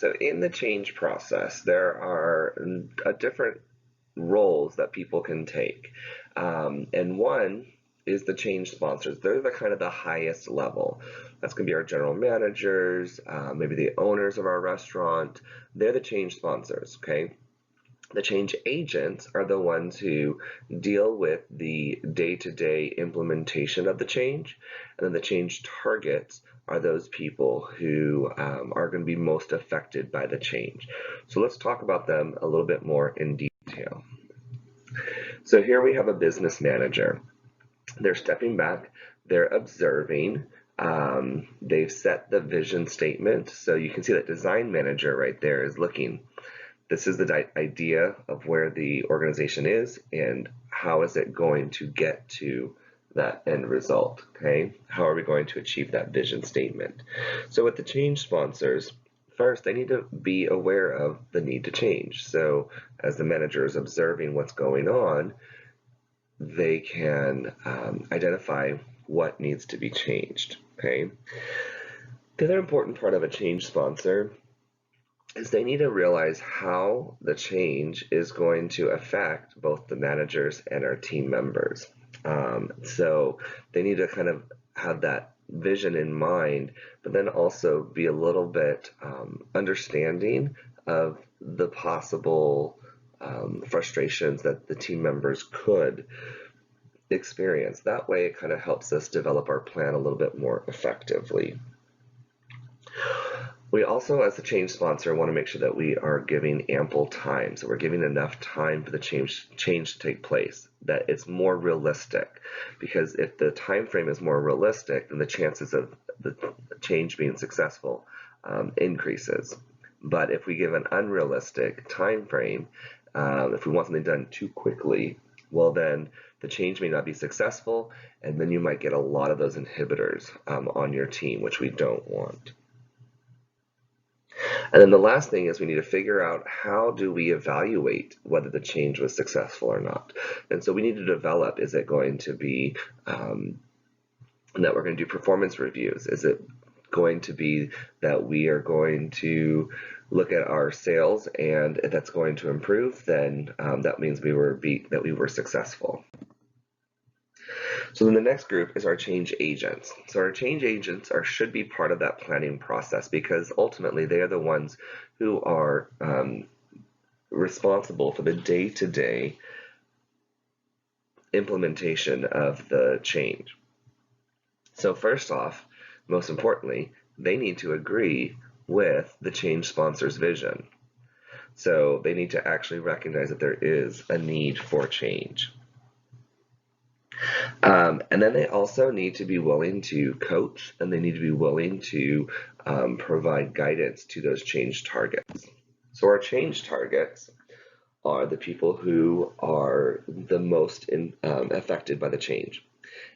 so in the change process, there are different roles that people can take. And one is the change sponsors. They're the kind of the highest level. That's going to be our general managers, maybe the owners of our restaurant. They're the change sponsors, okay? The change agents are the ones who deal with the day-to-day implementation of the change, and then the change targets are those people who are going to be most affected by the change. So let's talk about them a little bit more in detail. So here we have a business manager. They're stepping back, they're observing, they've set the vision statement. So you can see that design manager right there is looking. This is the idea of where the organization is and how is it going to get to that end result, okay? How are we going to achieve that vision statement? So with the change sponsors, first they need to be aware of the need to change. So as the manager is observing what's going on, they can identify what needs to be changed, okay? The other important part of a change sponsor is they need to realize how the change is going to affect both the managers and our team members. So they need to kind of have that vision in mind, but then also be a little bit understanding of the possible frustrations that the team members could experience. That way it kind of helps us develop our plan a little bit more effectively. We also, as the change sponsor, want to make sure that we are giving ample time. So we're giving enough time for the change to take place, that it's more realistic. Because if the time frame is more realistic, then the chances of the change being successful increases. But if we give an unrealistic time frame, if we want something done too quickly, well then the change may not be successful, and then you might get a lot of those inhibitors on your team, which we don't want. And then the last thing is we need to figure out how do we evaluate whether the change was successful or not. And so we need to develop, is it going to be that we're going to do performance reviews? Is it going to be that we are going to look at our sales, and if that's going to improve, then that means we were successful. So then the next group is our change agents. So our change agents should be part of that planning process, because ultimately they are the ones who are responsible for the day-to-day implementation of the change. So first off, most importantly, they need to agree with the change sponsor's vision. So they need to actually recognize that there is a need for change. And then they also need to be willing to coach, and they need to be willing to provide guidance to those change targets. So our change targets are the people who are the most affected by the change.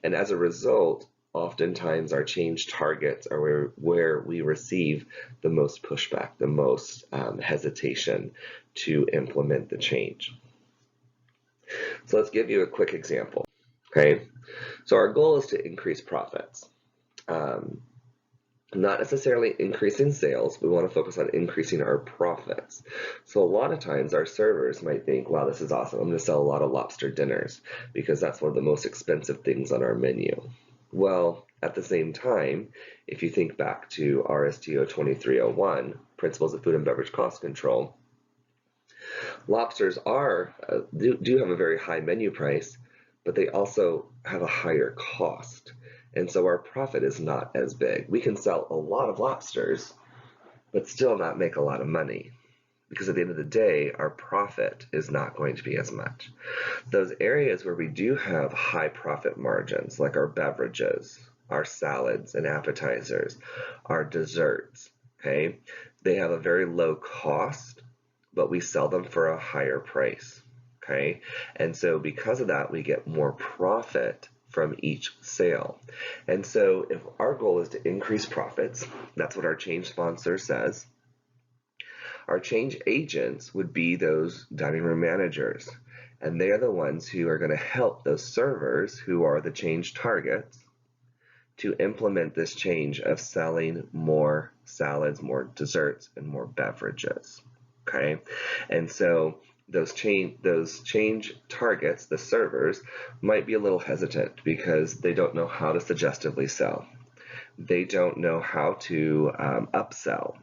And as a result, oftentimes our change targets are where we receive the most pushback, the most hesitation to implement the change. So let's give you a quick example. Okay, so our goal is to increase profits. Not necessarily increasing sales, we want to focus on increasing our profits. So a lot of times our servers might think, wow, this is awesome, I'm going to sell a lot of lobster dinners because that's one of the most expensive things on our menu. Well, at the same time, if you think back to RSTO 2301, Principles of Food and Beverage Cost Control, lobsters do have a very high menu price, but they also have a higher cost. And so our profit is not as big. We can sell a lot of lobsters, but still not make a lot of money, because at the end of the day, our profit is not going to be as much. Those areas where we do have high profit margins, like our beverages, our salads and appetizers, our desserts, okay, they have a very low cost, but we sell them for a higher price. Okay, and so because of that, we get more profit from each sale. And so if our goal is to increase profits, that's what our change sponsor says. Our change agents would be those dining room managers, and they are the ones who are going to help those servers, who are the change targets, to implement this change of selling more salads, more desserts, and more beverages. Okay, and so those change targets, the servers, might be a little hesitant because they don't know how to suggestively sell. They don't know how to upsell.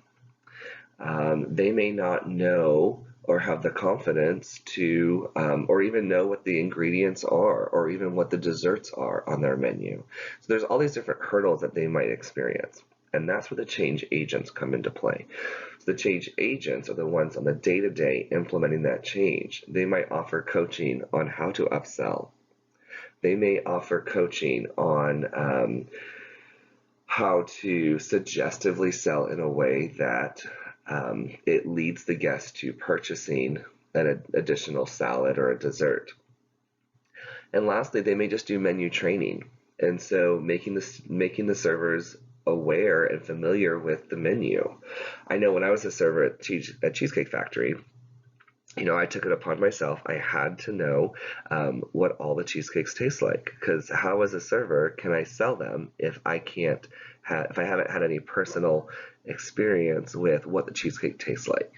They may not know or have the confidence to, or even know what the ingredients are, or even what the desserts are on their menu. So there's all these different hurdles that they might experience. And that's where the change agents come into play. So the change agents are the ones on the day-to-day implementing that change. They might offer coaching on how to upsell. They may offer coaching on how to suggestively sell in a way that it leads the guest to purchasing an additional salad or a dessert. And lastly, they may just do menu training. And so making the servers aware and familiar with the menu. I know when I was a server at Cheesecake Factory, I took it upon myself. I had to know what all the cheesecakes taste like, because how, as a server, can I sell them if I haven't had any personal experience with what the cheesecake tastes like?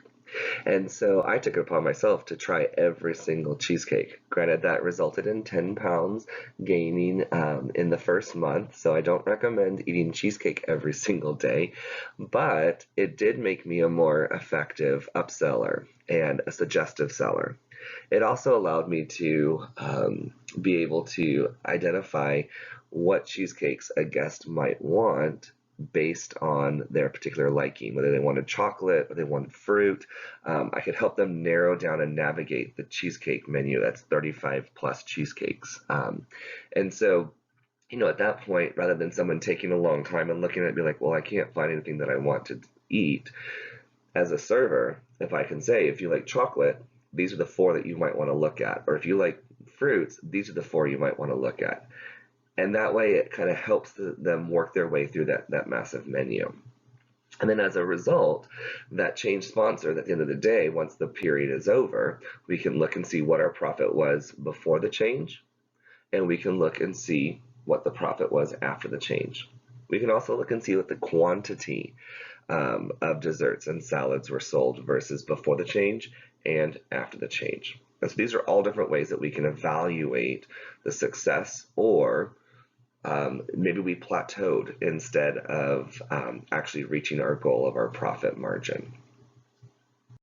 And so I took it upon myself to try every single cheesecake. Granted, that resulted in 10 pounds gaining in the first month, so I don't recommend eating cheesecake every single day, but it did make me a more effective upseller and a suggestive seller. It also allowed me to be able to identify what cheesecakes a guest might want based on their particular liking, whether they wanted chocolate or they wanted fruit. I could help them narrow down and navigate the cheesecake menu. That's 35 plus cheesecakes. And so, at that point, rather than someone taking a long time and looking at it, be like, well, I can't find anything that I want to eat. As a server, if I can say, if you like chocolate, these are the 4 that you might want to look at. Or if you like fruits, these are the 4 you might want to look at. And that way it kind of helps them work their way through that massive menu. And then as a result, that change sponsor, at the end of the day, once the period is over, we can look and see what our profit was before the change, and we can look and see what the profit was after the change. We can also look and see what the quantity of desserts and salads were sold versus before the change and after the change. And so these are all different ways that we can evaluate the success, or maybe we plateaued instead of actually reaching our goal of our profit margin.